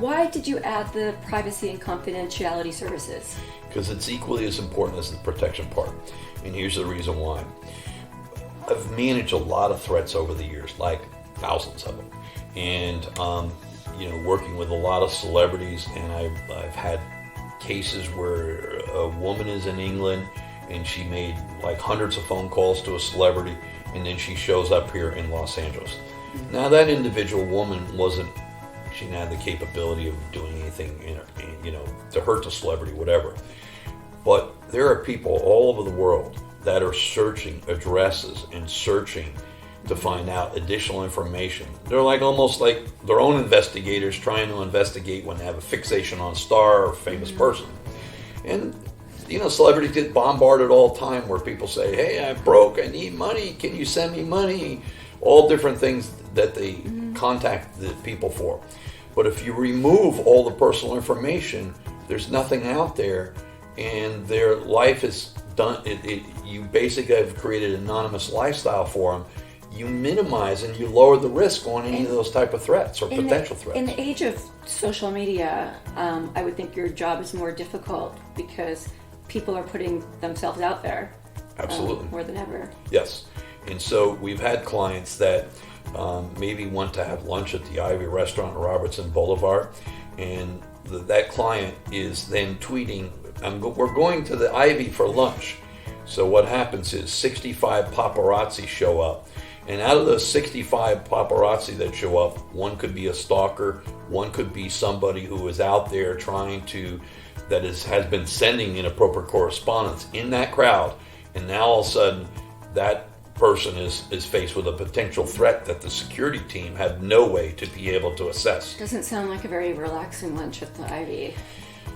why did you add the privacy and confidentiality services? Because it's equally as important as the protection part. And here's the reason why. I've managed a lot of threats over the years, like thousands of them. And, working with a lot of celebrities, and I've had cases where a woman is in England and she made like hundreds of phone calls to a celebrity, and then she shows up here in Los Angeles. Now that individual woman she didn't have the capability of doing anything, to hurt the celebrity, whatever. But there are people all over the world that are searching addresses and searching to find out additional information. They're almost like their own investigators trying to investigate when they have a fixation on a star or a famous person. And celebrities get bombarded all the time where people say, hey, I'm broke, I need money, can you send me money? All different things that they contact the people for. But if you remove all the personal information, there's nothing out there, and their life is done. You basically have created an anonymous lifestyle for them. You minimize and you lower the risk on any of those type of threats or potential threats. In the age of social media, I would think your job is more difficult because people are putting themselves out there. Absolutely. More than ever. Yes. And so we've had clients that maybe want to have lunch at the Ivy restaurant on Robertson Boulevard, and that client is then tweeting, we're going to the Ivy for lunch. So what happens is 65 paparazzi show up. And out of those 65 paparazzi that show up, one could be a stalker, one could be somebody who is out there has been sending inappropriate correspondence in that crowd. And now all of a sudden, that person is faced with a potential threat that the security team had no way to be able to assess. Doesn't sound like a very relaxing lunch at the Ivy.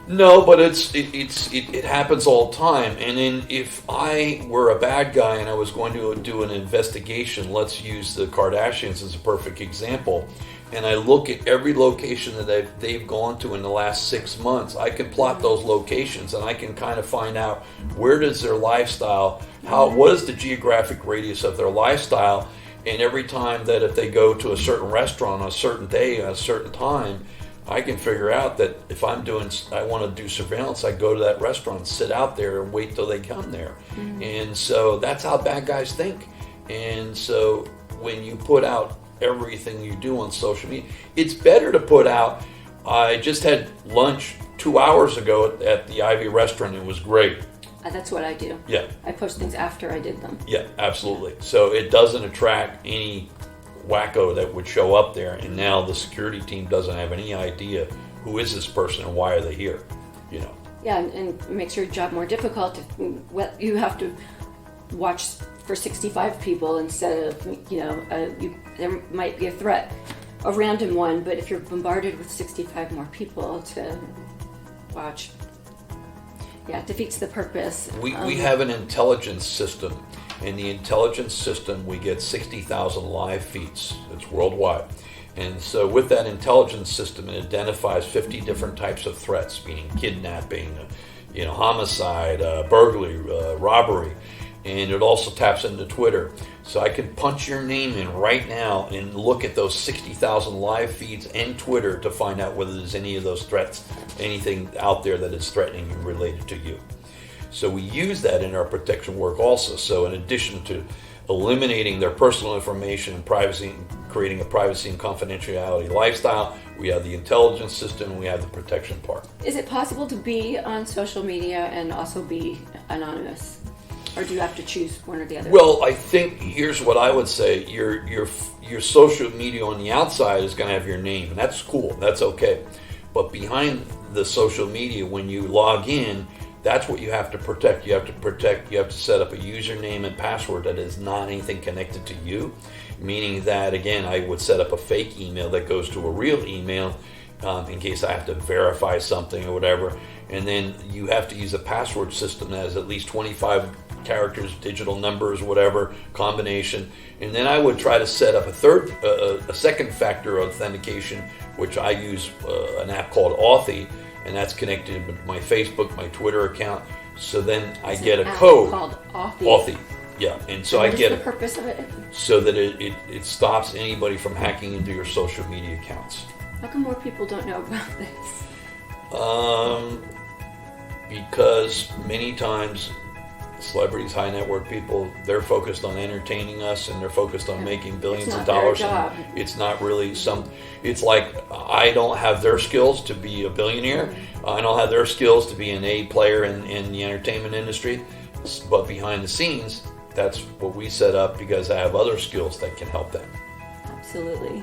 No, but it happens all the time. And then if I were a bad guy and I was going to do an investigation, let's use the Kardashians as a perfect example, and I look at every location that they've gone to in the last 6 months, I can plot those locations and I can kind of find out where does their lifestyle, what is the geographic radius of their lifestyle, and every time that if they go to a certain restaurant on a certain day at a certain time, I can figure out that if I want to do surveillance, I go to that restaurant, sit out there, and wait till they come there. Mm-hmm. And so that's how bad guys think. And so when you put out everything you do on social media, it's better to put out, I just had lunch 2 hours ago at the Ivy restaurant. It was great. That's what I do. Yeah. I post things after I did them. Yeah, absolutely. So it doesn't attract any wacko that would show up there, and now the security team doesn't have any idea who is this person and why are they here, Yeah, and it makes your job more difficult if you have to watch for 65 people instead of, there might be a threat, a random one, but if you're bombarded with 65 more people to watch, it defeats the purpose. We have an intelligence system. In the intelligence system, we get 60,000 live feeds. It's worldwide. And so with that intelligence system, it identifies 50 different types of threats, meaning kidnapping, homicide, burglary, robbery. And it also taps into Twitter. So I can punch your name in right now and look at those 60,000 live feeds and Twitter to find out whether there's any of those threats, anything out there that is threatening and related to you. So we use that in our protection work also. So in addition to eliminating their personal information and privacy, creating a privacy and confidentiality lifestyle, we have the intelligence system and we have the protection part. Is it possible to be on social media and also be anonymous? Or do you have to choose one or the other? Well, I think here's what I would say. Your social media on the outside is going to have your name, and that's cool. That's okay. But behind the social media, when you log in, that's what you have to protect. You have to set up a username and password that is not anything connected to you, meaning that, again, I would set up a fake email that goes to a real email in case I have to verify something or whatever. And then you have to use a password system that has at least 25 characters, digital numbers, whatever combination. And then I would try to set up a second factor authentication, which I use an app called Authy, and that's connected with my Facebook, my Twitter account. So then I get a code called Authy. Authy, yeah. And so I get the purpose of it? So that it stops anybody from hacking into your social media accounts. How come more people don't know about this? Because many times celebrities, high net worth people, they're focused on entertaining us and they're focused on making billions of dollars. Job. And it's not really it's like I don't have their skills to be a billionaire. I don't have their skills to be an A player in the entertainment industry. But behind the scenes, that's what we set up because I have other skills that can help them. Absolutely.